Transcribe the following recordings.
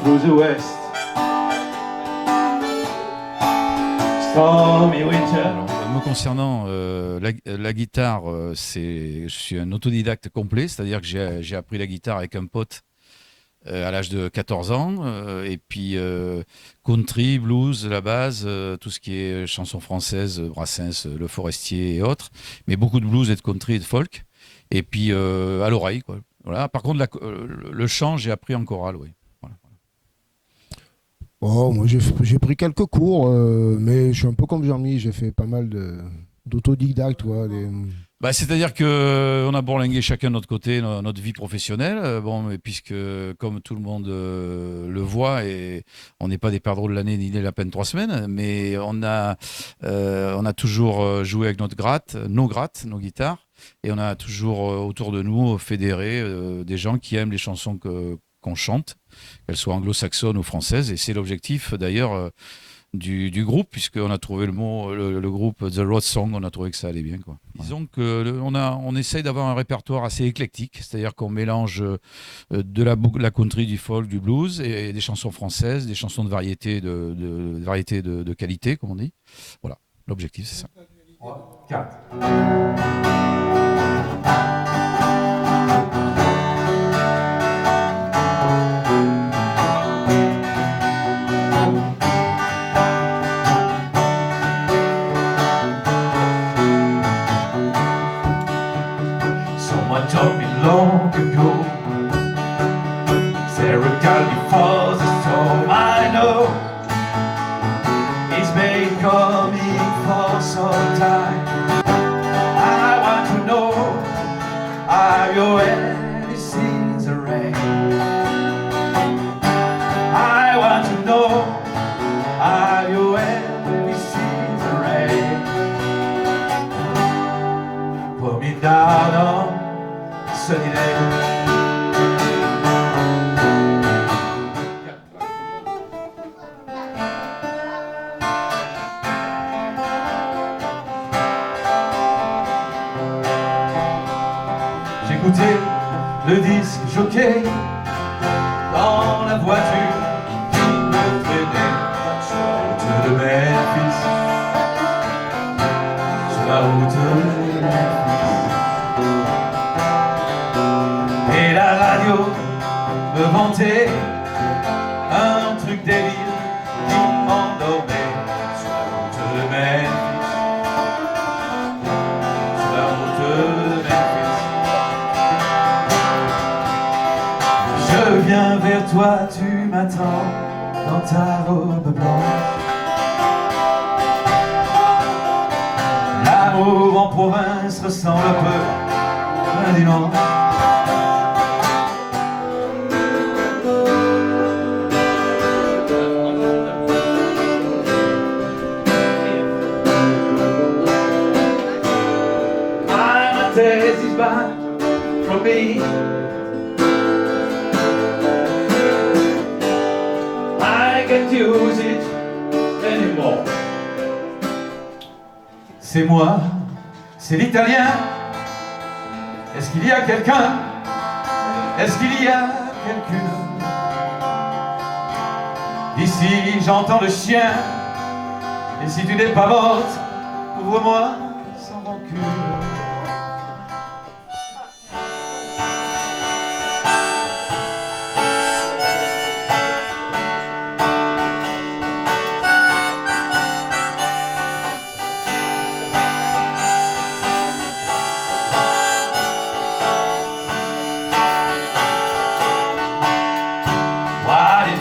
through the west. Stormy winter. Alors, me concernant, la guitare, je suis un autodidacte complet, c'est-à-dire que j'ai appris la guitare avec un pote à l'âge de 14 ans, et puis country, blues, la base, tout ce qui est chansons françaises, Brassens, Le Forestier et autres, mais beaucoup de blues et de country et de folk, et puis à l'oreille, quoi. Voilà. Par contre, le chant, j'ai appris en chorale, oui. Voilà. Oh, moi j'ai pris quelques cours, mais je suis un peu comme Jean-Mi, j'ai fait pas mal d'autodidactes. Bah, c'est-à-dire qu'on a bourlingué chacun de notre côté notre vie professionnelle, bon, mais puisque comme tout le monde le voit, et on n'est pas des perdreaux de l'année ni des lapins de 3 semaines, mais on a toujours joué avec nos grattes, nos guitares, et on a toujours autour de nous fédéré des gens qui aiment les chansons qu'on chante, qu'elles soient anglo-saxonnes ou françaises, et c'est l'objectif d'ailleurs du groupe, puisqu'on a trouvé le groupe The Road Song, on a trouvé que ça allait bien, quoi. Disons on essaye d'avoir un répertoire assez éclectique, c'est-à-dire qu'on mélange de la country, du folk, du blues, et des chansons françaises, des chansons de variété de qualité, comme on dit. Voilà, l'objectif c'est ça. 3, 4. Someone told me long ago, Sarah Calvi falls a storm. I know it's been coming for some time. I want to know, are you ready since the rain? I want to know, are you ready since the rain? Put me down on sunny day. J'écoutais le disque jockey dans la voiture qui me traînait sur la route de Memphis, sur la route de Memphis. Et la radio me vantait un truc débile qui m'endormait sur la route de Memphis, sur la route de Memphis. Je viens vers toi, tu m'attends dans ta robe blanche. L'amour en province ressemble un peu à un dimanche. My taste is back from me. Can't use it anymore. C'est moi, c'est l'italien. Est-ce qu'il y a quelqu'un? Est-ce qu'il y a quelqu'une? Ici j'entends le chien. Et si tu n'es pas morte, ouvre-moi sans rancune.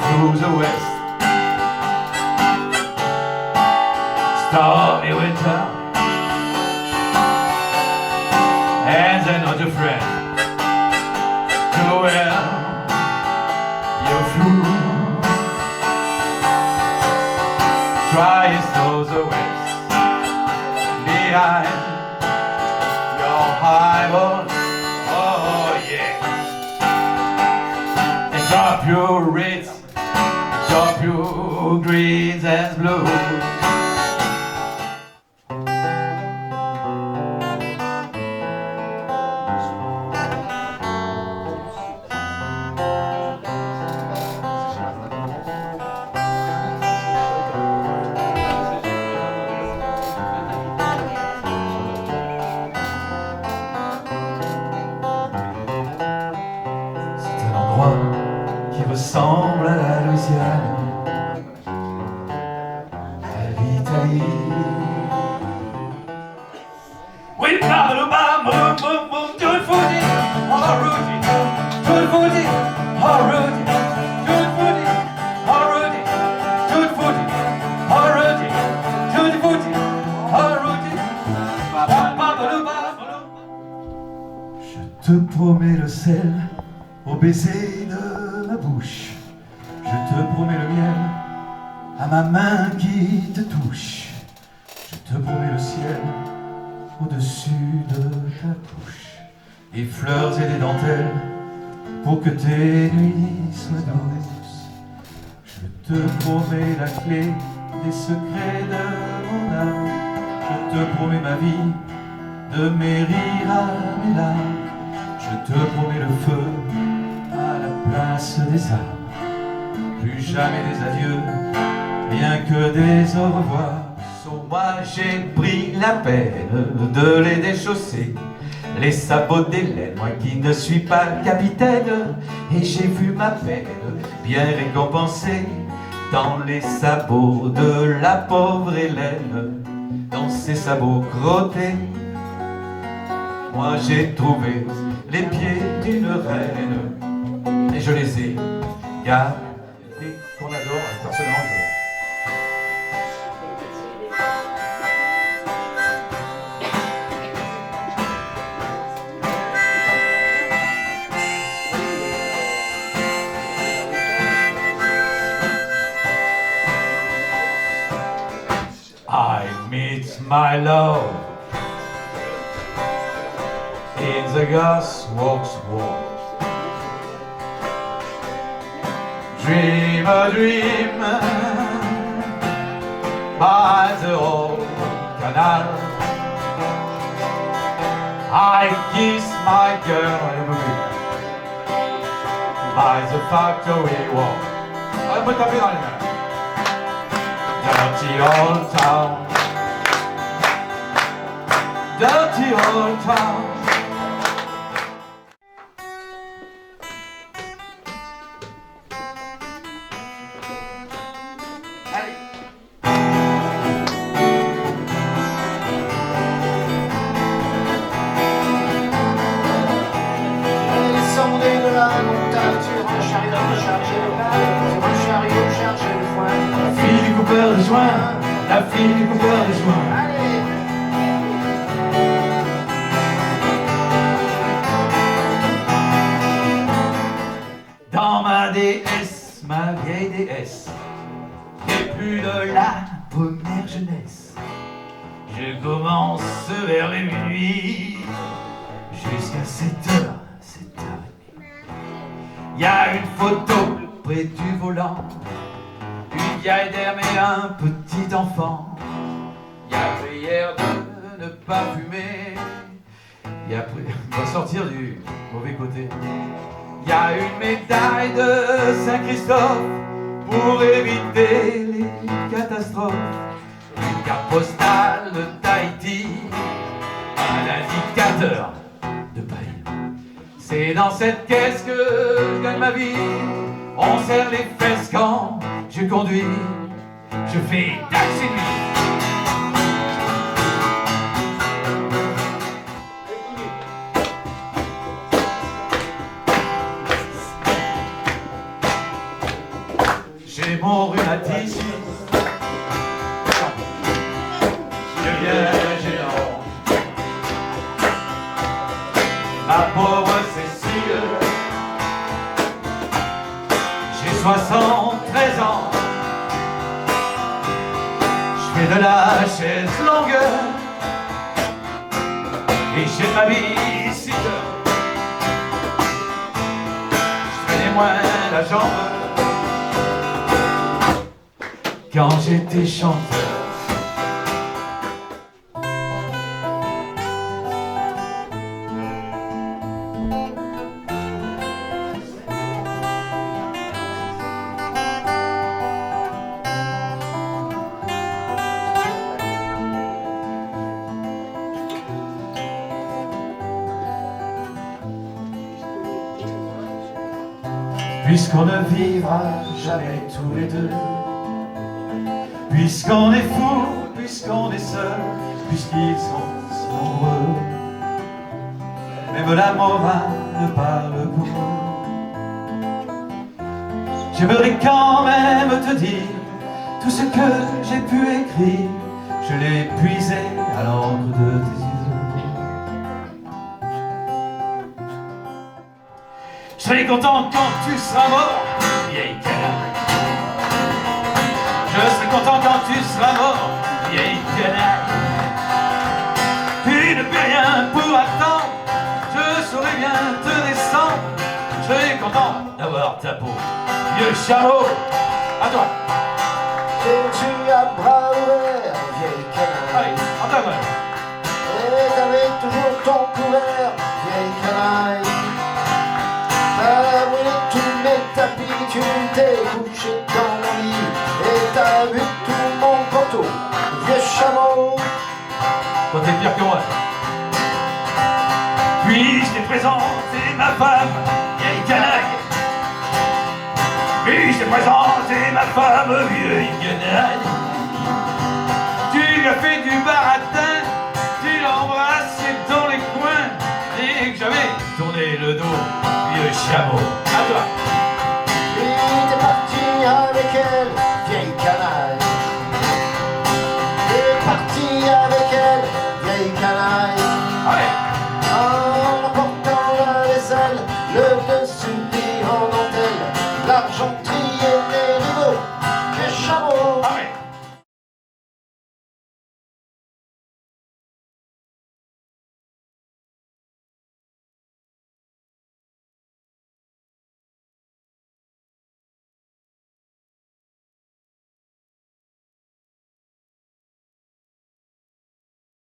Through the west, stormy winter, and another friend to where you flew. Trying through the west, behind your highball, oh yeah, and drop your rates. Drop your greens and blues. Oui, bam, boum, boum, boum, tout faut dire, oh Rudy, tout faut dire, oh Rudy, tout faut dire, oh Rudy, tout faut dire, oh Rudy, tout faut dire, oh Rudy, bam, bam, boum, bam. Je te promets le sel au baiser de ma bouche. Je te promets le miel à ma main qui te touche. Je te promets le ciel au-dessus de ta bouche. Des fleurs et des dentelles pour que tes nuits soient douces. Je te promets la clé des secrets de mon âme. Je te promets ma vie de mes rires à mes larmes. Je te promets le feu à la place des armes. Plus jamais des adieux, rien que des au revoir. Sur moi j'ai pris la peine de les déchausser, les sabots d'Hélène, moi qui ne suis pas capitaine. Et j'ai vu ma peine bien récompensée dans les sabots de la pauvre Hélène, dans ses sabots crottés. Moi j'ai trouvé les pieds d'une reine et je les ai gardés. Qu'on adore, personnellement j'adore. I meet my love in the gasworks wall. Dream a dream by the old canal. I kiss my girl by the factory wall. On peut taper dans les mains. Dirty old town, dirty old town. Descendez de la montagne sur un chariot chargé de paille, sur un chariot chargé de foin. La fille du coupeur de joint, la fille du coupeur de joint. Allez, Dans ma déesse, ma vieille déesse, et plus de la première jeunesse. Je commence vers les minuit, jusqu'à 7h, 7h30. Y a une photo près du volant, une vieille dame et un petit enfant. Y a prière de ne pas fumer, y a on va sortir du mauvais côté. Y a une médaille de Saint-Christophe pour éviter les catastrophes. Une carte postale de Tahiti, un indicateur de Paris. C'est dans cette caisse que je gagne ma vie. On serre les fesses quand je conduis. Je fais taxi nuit. J'ai mon rhumatisme, je deviens géant. Ma pauvre Cécile, j'ai 73 ans. Je fais de la chaise longue et j'ai ma bicycle. Je fais moins la jambe quand j'étais chanteur. Puisqu'on ne vivra jamais tous les deux, puisqu'on est fou, puisqu'on est seul, puisqu'ils sont si nombreux. Même la morale ne parle pour eux. J'aimerais quand même te dire tout ce que j'ai pu écrire, je l'ai puisé à l'encre de tes yeux. Je serai content quand tu seras mort, vieille canaille. Je serai content quand tu seras mort, vieille canaille. Tu ne fais rien pour attendre, je saurai bien te descendre. Je serai content d'avoir ta peau, vieux chameau. À toi. Et tu as bras ouverts, vieille canaille. Allez, à toi, ouais. Et t'avais toujours ton couvert, vieille canaille. T'as brûlé tous mes tapis, tu t'es couché dans mon lit. Et t'as vu tout mon poteau, vieux chameau. Toi t'es pire que moi. Puis je t'ai présenté ma femme, vieille canaille. Puis je t'ai présenté ma femme, vieille canaille. Tu lui as fait du baratin, tu l'as embrassé dans les coins. Dès que j'avais tourné le dos, vieux chameau. À toi. Puis t'es parti avec elle, vieille canaille.